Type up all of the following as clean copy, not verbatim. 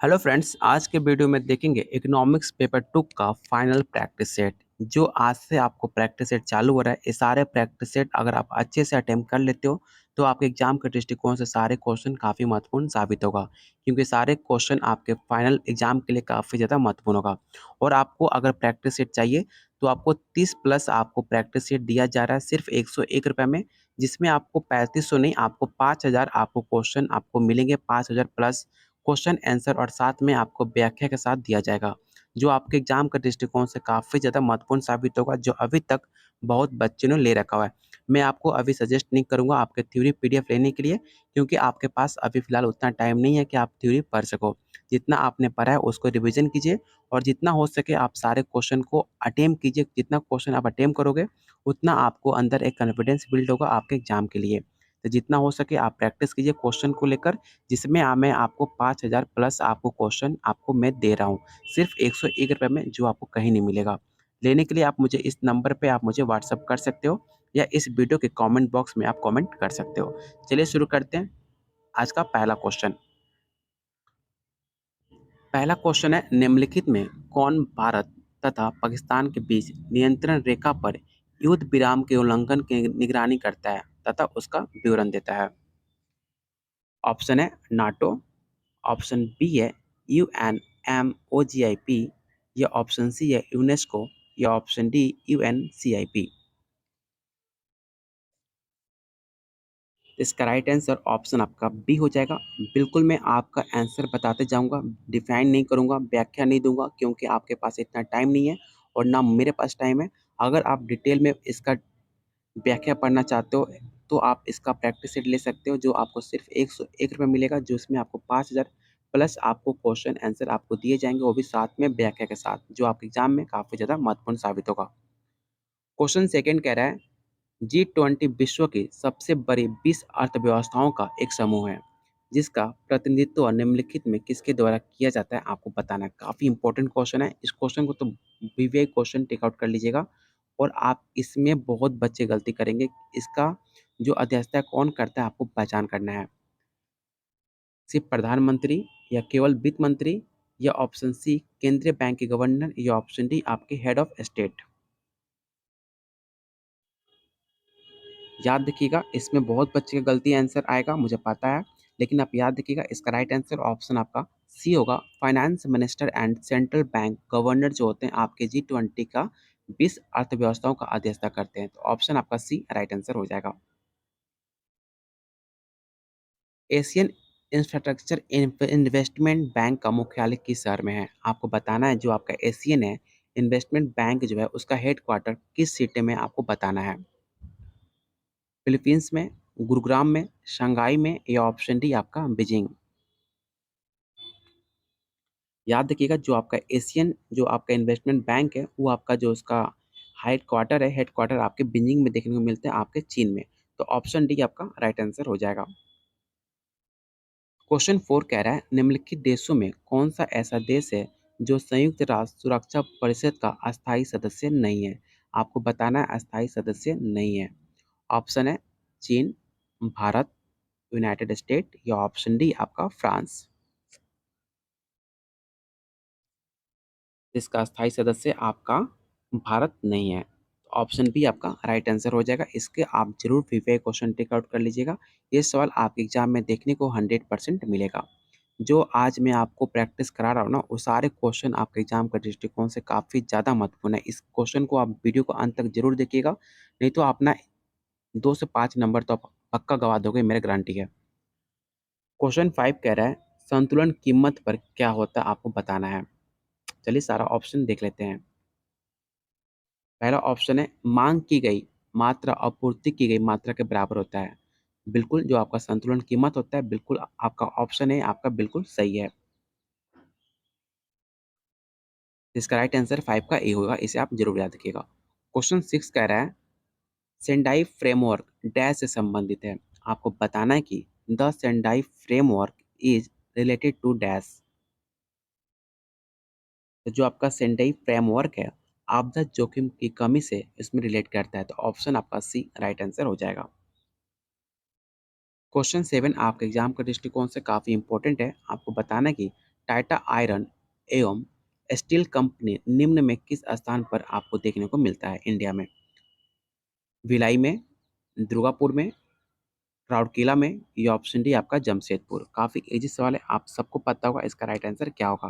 Hello friends, आज के video में देखेंगे इकोनॉमिक्स पेपर 2 का फाइनल प्रैक्टिस सेट। जो आज से आपको प्रैक्टिस सेट चालू हो रहा है। ये सारे प्रैक्टिस सेट अगर आप अच्छे से अटेम्प्ट कर लेते हो तो आपके एग्जाम के दृष्टिकोण से सारे क्वेश्चन काफ़ी महत्वपूर्ण साबित होगा, क्योंकि सारे क्वेश्चन आपके फाइनल एग्जाम के लिए काफ़ी ज़्यादा महत्वपूर्ण होगा। और आपको अगर प्रैक्टिस सेट चाहिए तो आपको 30 प्लस आपको प्रैक्टिस सेट दिया जा रहा है सिर्फ 101 रुपये में, जिसमें आपको 3500 नहीं, आपको 5000 आपको क्वेश्चन आपको मिलेंगे, 5000 प्लस क्वेश्चन आंसर, और साथ में आपको व्याख्या के साथ दिया जाएगा, जो आपके एग्जाम के दृष्टिकोण से काफ़ी ज़्यादा महत्वपूर्ण साबित होगा, जो अभी तक बहुत बच्चों ने ले रखा हुआ है। मैं आपको अभी सजेस्ट नहीं करूँगा आपके थ्योरी पीडीएफ लेने के लिए, क्योंकि आपके पास अभी फ़िलहाल उतना टाइम नहीं है कि आप थ्योरी पढ़ सको। जितना आपने पढ़ा है उसको रिविज़न कीजिए, और जितना हो सके आप सारे क्वेश्चन को अटेम्प्ट कीजिए। जितना क्वेश्चन आप अटेम्प्ट करोगे, उतना आपको अंदर एक कॉन्फिडेंस बिल्ड होगा आपके एग्जाम के लिए। तो जितना हो सके आप प्रैक्टिस कीजिए क्वेश्चन को लेकर, जिसमें मैं आपको 5000 प्लस आपको क्वेश्चन आपको मैं दे रहा हूँ, सिर्फ 101 रुपये में, जो आपको कहीं नहीं मिलेगा। लेने के लिए आप मुझे इस नंबर पे आप मुझे व्हाट्सअप कर सकते हो, या इस वीडियो के कमेंट बॉक्स में आप कमेंट कर सकते हो। चलिए शुरू करते हैं आज का पहला क्वेश्चन। पहला क्वेश्चन है, निम्नलिखित में कौन भारत तथा पाकिस्तान के बीच नियंत्रण रेखा पर युद्ध विराम के उल्लंघन की निगरानी करता है तथा उसका विवरण देता है। ऑप्शन है नाटो, ऑप्शन बी है UNMOGIP, या ऑप्शन सी है यूनेस्को, या ऑप्शन डी UNCIP। इसका राइट आंसर ऑप्शन आपका बी हो जाएगा। बिल्कुल मैं आपका आंसर बताते जाऊंगा, डिफाइन नहीं करूंगा, व्याख्या नहीं दूंगा, क्योंकि आपके पास इतना टाइम नहीं है और ना मेरे पास टाइम है। अगर आप डिटेल में इसका व्याख्या पढ़ना चाहते हो तो आप इसका प्रैक्टिस सेट ले सकते हो, जो आपको सिर्फ 101 रुपये मिलेगा, जो इसमें आपको 5000 प्लस आपको क्वेश्चन आंसर आपको दिए जाएंगे, वो भी साथ में व्याख्या के साथ, जो आपके एग्जाम में काफ़ी ज़्यादा महत्वपूर्ण साबित होगा। क्वेश्चन सेकंड कह रहा है, G20 विश्व की सबसे बड़ी 20 अर्थव्यवस्थाओं का एक समूह है, जिसका प्रतिनिधित्व निम्नलिखित में किसके द्वारा किया जाता है, आपको बताना है। काफ़ी इंपॉर्टेंट क्वेश्चन है, इस क्वेश्चन को तो वीवीआई क्वेश्चन टेकआउट कर लीजिएगा, और आप इसमें बहुत बच्चे गलती करेंगे। इसका जो अध्यक्षता कौन करता है आपको पहचान करना है, सिर्फ प्रधानमंत्री, या केवल वित्त मंत्री, या ऑप्शन सी केंद्रीय बैंक के गवर्नर, या ऑप्शन डी आपके हेड ऑफ स्टेट। याद रखिएगा, इसमें बहुत बच्चे का गलती आंसर आएगा, मुझे पता है, लेकिन आप याद रखिएगा इसका राइट आंसर ऑप्शन आपका सी होगा। Finance minister and central bank governor जो होते हैं आपके G20 का 20 अर्थव्यवस्थाओं का अध्यक्षता करते हैं, तो ऑप्शन आपका सी राइट आंसर हो जाएगा। एशियन इंफ्रास्ट्रक्चर इन्वेस्टमेंट बैंक का मुख्यालय किस शहर में है, आपको बताना है। जो आपका एशियन है इन्वेस्टमेंट बैंक जो है उसका हेडक्वार्टर किस सिटी में, आपको बताना है। फिलीपींस में, गुरुग्राम में, शंघाई में, या ऑप्शन डी आपका बीजिंग। याद रखिएगा, जो आपका एशियन जो आपका इन्वेस्टमेंट बैंक है, वो आपका जो उसका हेडक्वार्टर है, हेडक्वार्टर आपके बीजिंग में देखने को मिलते हैं, आपके चीन में। तो ऑप्शन डी आपका राइट आंसर हो जाएगा। क्वेश्चन 4 कह रहा है, निम्नलिखित देशों में कौन सा ऐसा देश है जो संयुक्त राष्ट्र सुरक्षा परिषद का अस्थायी सदस्य नहीं है, आपको बताना है अस्थायी सदस्य नहीं है। ऑप्शन है चीन, भारत, यूनाइटेड स्टेट, या ऑप्शन डी आपका फ्रांस। इसका अस्थायी सदस्य आपका भारत नहीं है, तो ऑप्शन बी आपका राइट आंसर हो जाएगा। इसके आप जरूर वीवीआई क्वेश्चन टेक आउट कर लीजिएगा, ये सवाल आपके एग्जाम में देखने को 100% मिलेगा। जो आज मैं आपको प्रैक्टिस करा रहा हूँ ना, वो सारे क्वेश्चन आपके एग्जाम के दृष्टिकोण से काफ़ी ज़्यादा महत्वपूर्ण है। इस क्वेश्चन को आप वीडियो को अंत तक जरूर देखिएगा, नहीं तो आप ना 2 से 5 नंबर तो आप पक्का गवा दोगे, मेरी गारंटी है। क्वेश्चन 5 कह रहा है, संतुलन कीमत पर क्या होता है, आपको बताना है। चलिए सारा ऑप्शन देख लेते हैं। पहला ऑप्शन है मांग की गई मात्रा आपूर्ति की गई मात्रा के बराबर होता है। बिल्कुल, जो आपका संतुलन कीमत होता है, बिल्कुल आपका ऑप्शन है आपका बिल्कुल सही है। इसका राइट आंसर 5 का ए होगा, इसे आप जरूर याद रखिएगा। क्वेश्चन 6 कह रहा है, सेंडाई फ्रेमवर्क डैश से संबंधित है, आपको बताना है कि the Sendai framework is related to dash. तो जो आपका सेंडाई फ्रेमवर्क है, आपदा जोखिम की कमी से इसमें रिलेट करता है, तो ऑप्शन आपका सी राइट आंसर हो जाएगा। क्वेश्चन 7 आपके एग्जाम के दृष्टिकोण से काफ़ी इंपॉर्टेंट है, आपको बताना है कि टाटा आयरन एवं स्टील कंपनी निम्न में किस स्थान पर आपको देखने को मिलता है इंडिया में? भिलाई में, दुर्गापुर में, राउरकेला में या ऑप्शन डी आपका जमशेदपुर। काफ़ी ईज़ी सवाल है, आप सबको पता होगा इसका राइट आंसर क्या होगा।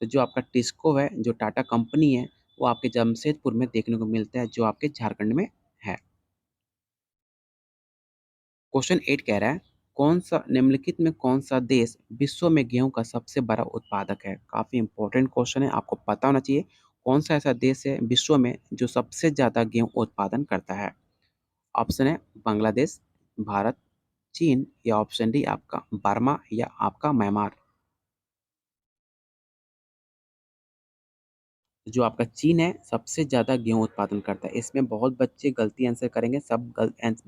तो जो आपका टिस्को है, जो टाटा कंपनी है, वो आपके जमशेदपुर में देखने को मिलता है, जो आपके झारखंड में है। क्वेश्चन 8 कह रहा है, कौन-सा निम्नलिखित में कौन-सा देश विश्व में गेहूँ का सबसे बड़ा उत्पादक है? काफ़ी इंपॉर्टेंट क्वेश्चन है, आपको पता होना चाहिए। कौन-सा ऐसा देश है विश्व में जो सबसे ज़्यादा गेहूँ उत्पादन करता है? ऑप्शन है बांग्लादेश, भारत, चीन या ऑप्शन डी आपका बर्मा या आपका म्यांमार। जो आपका चीन है, सबसे ज़्यादा गेहूँ उत्पादन करता है। इसमें बहुत बच्चे गलती आंसर करेंगे, सब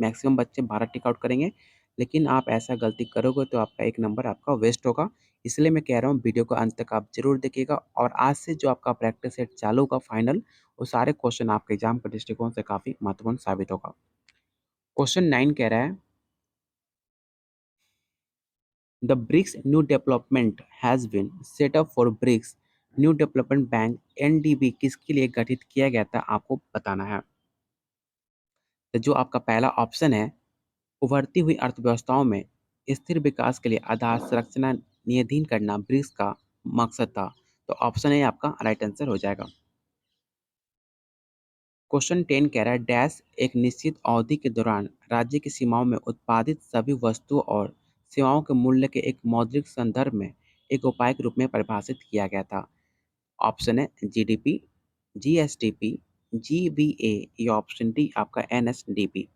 मैक्सिमम बच्चे भारत टिक आउट करेंगे, लेकिन आप ऐसा गलती करोगे तो आपका 1 नंबर आपका वेस्ट होगा। इसलिए मैं कह रहा हूँ वीडियो को अंत तक आप ज़रूर देखिएगा और आज से जो आपका प्रैक्टिस सेट चालू होगा फाइनल, वो सारे क्वेश्चन आपके एग्ज़ाम के दृष्टिकोण से काफ़ी महत्वपूर्ण साबित होगा। क्वेश्चन 9 कह रहा है, the BRICS new development has been set up for BRICS new development bank NDB किसके लिए गठित किया गया था? आपको बताना है। तो जो आपका पहला ऑप्शन है, उभरती हुई अर्थव्यवस्थाओं में स्थिर विकास के लिए आधार संरचना निधिन करना ब्रिक्स का मकसद था। तो ऑप्शन ए आपका राइट आंसर हो जाएगा। क्वेश्चन 10 कह रहा है, डैश एक निश्चित अवधि के दौरान राज्य की सीमाओं में उत्पादित सभी वस्तुओं और सेवाओं के मूल्य के एक मौद्रिक संदर्भ में एक उपाय के रूप में परिभाषित किया गया था। ऑप्शन है जीडीपी, जीएसडीपी, जीबीए या ऑप्शन डी आपका एनएसडीपी।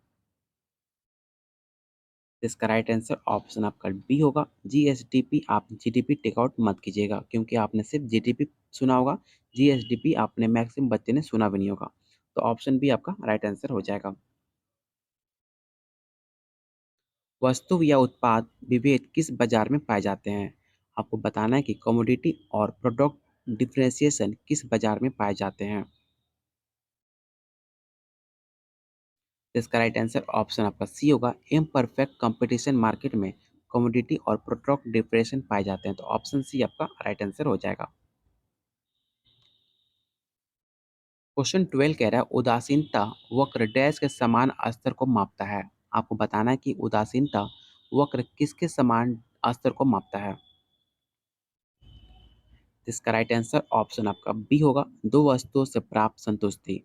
इसका राइट आंसर ऑप्शन आपका बी होगा, जीएसडीपी। आप जीडीपी टेक आउट मत कीजिएगा क्योंकि आपने सिर्फ जीडीपी सुना होगा, जीएसडीपी आपने मैक्सिमम बच्चे ने सुना भी नहीं होगा। तो ऑप्शन बी आपका राइट आंसर हो जाएगा। वस्तु या उत्पाद विभेद किस बाजार में पाए जाते हैं? आपको बताना है कि कमोडिटी और प्रोडक्ट डिफरेंशिएशन किस बाजार में पाए जाते हैं। इसका राइट आंसर ऑप्शन आपका सी होगा, इम्परफेक्ट कंपटीशन मार्केट में कमोडिटी और प्रोडक्ट डिफरेंशिएशन पाए जाते हैं। तो ऑप्शन सी आपका राइट आंसर हो जाएगा। क्वेश्चन 12 कह रहा है, उदासीनता वक्र डैश के समान स्तर को मापता है। आपको बताना है कि उदासीनता वक्र किसके समान स्तर को मापता है। इसका राइट आंसर ऑप्शन आपका बी होगा, दो वस्तुओं से प्राप्त संतुष्टि।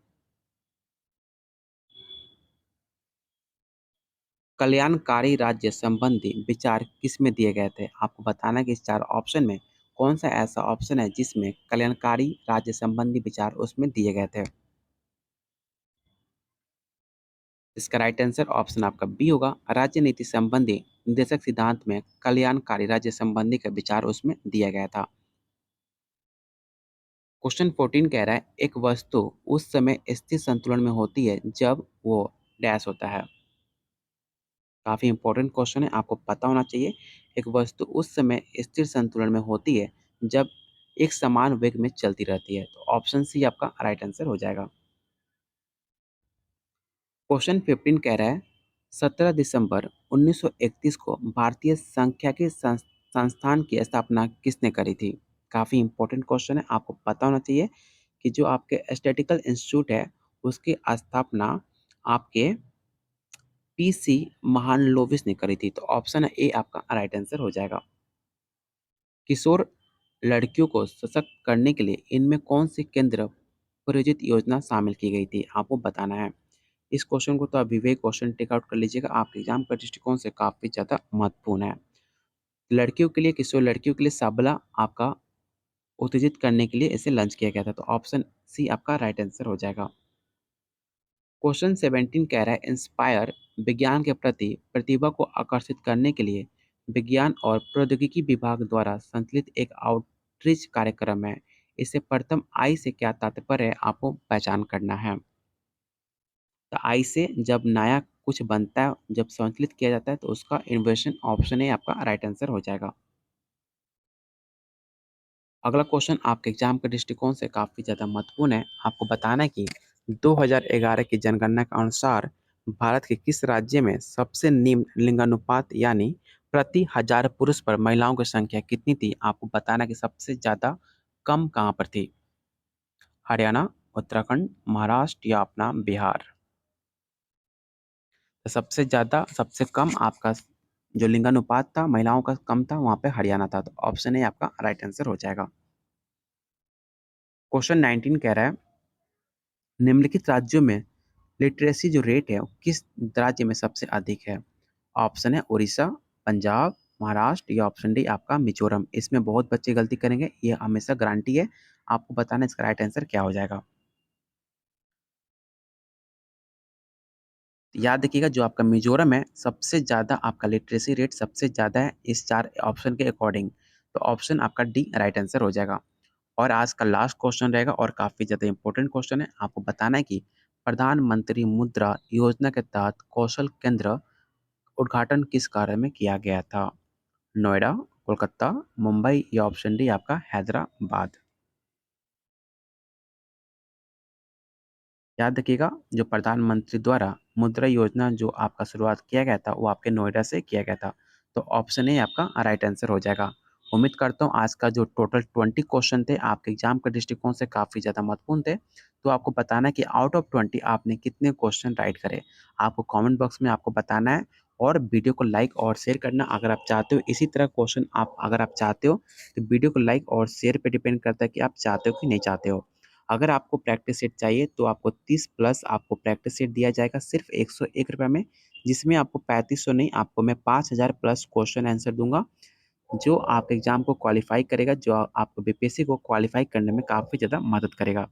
कल्याणकारी राज्य संबंधी विचार किस में दिए गए थे? आपको बताना है कि इस चार ऑप्शन में कौन सा ऐसा ऑप्शन है जिसमें कल्याणकारी राज्य संबंधी विचार उसमें दिए गए थे। इसका राइट आंसर ऑप्शन आपका बी होगा, राज्य नीति संबंधी निर्देशक सिद्धांत में कल्याणकारी राज्य संबंधी का विचार उसमें दिया गया था। क्वेश्चन 14 कह रहा है, एक वस्तु उस समय स्थिर संतुलन में होती है जब वो डैश होता है। काफ़ी इंपॉर्टेंट क्वेश्चन है, आपको पता होना चाहिए। एक वस्तु उस समय स्थिर संतुलन में होती है जब एक समान वेग में चलती रहती है। तो ऑप्शन सी आपका राइट आंसर हो जाएगा। क्वेश्चन 15 कह रहा है, 17 दिसंबर 1931 को भारतीय सांख्यिकी संस्थान की स्थापना किसने करी थी? काफ़ी इंपॉर्टेंट क्वेश्चन है, आपको पता होना चाहिए कि जो आपके स्टैटिस्टिकल इंस्टीट्यूट है उसकी स्थापना आपके पीसी महालनोबिस ने करी थी। तो ऑप्शन ए आपका राइट आंसर हो जाएगा। किशोर लड़कियों को सशक्त करने के लिए इनमें कौन सी केंद्र प्रायोजित योजना शामिल की गई थी? आपको बताना है। इस क्वेश्चन को तो आप विवेक क्वेश्चन टेक आउट कर लीजिएगा, आपके एग्जाम का दृष्टिकोण से काफ़ी ज़्यादा महत्वपूर्ण है। लड़कियों के लिए, किशोर लड़कियों के लिए सबला आपका उत्तेजित करने के लिए इसे लॉन्च किया गया था। तो ऑप्शन सी आपका राइट आंसर हो जाएगा। क्वेश्चन 17 कह रहा है, इंस्पायर विज्ञान के प्रति प्रतिभा को आकर्षित करने के लिए विज्ञान और प्रौद्योगिकी विभाग द्वारा संचालित एक आउटरीच कार्यक्रम है। इसे प्रथम आई से क्या तात्पर्य है, आपको पहचान करना है। तो आई से जब नया कुछ बनता है, जब संचालित किया जाता है तो उसका इन्वेंशन, ऑप्शन ए आपका राइट आंसर हो जाएगा। अगला क्वेश्चन आपके एग्जाम के दृष्टिकोण से काफ़ी ज़्यादा महत्वपूर्ण है। आपको बताना है कि 2011 की जनगणना के अनुसार भारत के किस राज्य में सबसे निम्न लिंगानुपात यानी प्रति हजार पुरुष पर महिलाओं की संख्या कितनी थी? आपको बताना है कि सबसे ज़्यादा कम कहाँ पर थी? हरियाणा, उत्तराखंड, महाराष्ट्र या अपना बिहार? तो सबसे ज़्यादा सबसे कम आपका जो लिंगानुपात था महिलाओं का कम था वहाँ पे हरियाणा था। तो ऑप्शन ए आपका राइट आंसर हो जाएगा। क्वेश्चन 19 कह रहा है निम्नलिखित राज्यों में लिटरेसी जो रेट है वो किस राज्य में सबसे अधिक है? ऑप्शन है उड़ीसा, पंजाब, महाराष्ट्र या ऑप्शन डी आपका मिजोरम। इसमें बहुत बच्चे गलती करेंगे, ये हमेशा गारंटी है। आपको बताना है इसका राइट आंसर क्या हो जाएगा। याद रखिएगा जो आपका मिजोरम है सबसे ज़्यादा आपका लिटरेसी रेट सबसे ज़्यादा है इस 4 ऑप्शन के अकॉर्डिंग। तो ऑप्शन आपका डी राइट आंसर हो जाएगा। और आज का लास्ट क्वेश्चन रहेगा और काफ़ी ज़्यादा इंपॉर्टेंट क्वेश्चन है। आपको बताना है कि प्रधानमंत्री मुद्रा योजना के तहत कौशल केंद्र उद्घाटन किस कार्य में किया गया था? नोएडा, कोलकाता, मुंबई या ऑप्शन डी आपका हैदराबाद। याद रखिएगा जो प्रधानमंत्री द्वारा मुद्रा योजना जो आपका शुरुआत किया गया था वो आपके नोएडा से किया गया था। तो ऑप्शन ए आपका राइट आंसर हो जाएगा। उम्मीद करता हूँ आज का जो टोटल 20 क्वेश्चन थे आपके एग्जाम के दृष्टिकोण से काफ़ी ज़्यादा महत्वपूर्ण थे। तो आपको बताना है कि आउट ऑफ 20 आपने कितने क्वेश्चन राइट करे। आपको कमेंट बॉक्स में आपको बताना है और वीडियो को लाइक और शेयर करना अगर आप चाहते हो इसी तरह क्वेश्चन आप अगर आप चाहते हो तो वीडियो को लाइक और शेयर पे डिपेंड करता है कि आप चाहते हो कि नहीं चाहते हो। अगर आपको प्रैक्टिस सेट चाहिए तो आपको 30 प्लस आपको प्रैक्टिस सेट दिया जाएगा सिर्फ ₹101 में, जिसमें आपको 3500 नहीं आपको मैं 5000 प्लस क्वेश्चन आंसर दूंगा जो आप एग्जाम को क्वालिफाई करेगा, जो आपको बीपीएससी को क्वालिफाई करने में काफ़ी ज़्यादा मदद करेगा।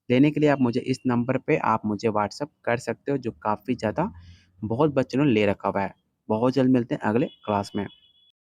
लेने के लिए आप मुझे इस नंबर पे आप मुझे व्हाट्सअप कर सकते हो जो काफ़ी ज़्यादा बहुत बच्चों ने ले रखा हुआ है। बहुत जल्द मिलते हैं अगले क्लास में।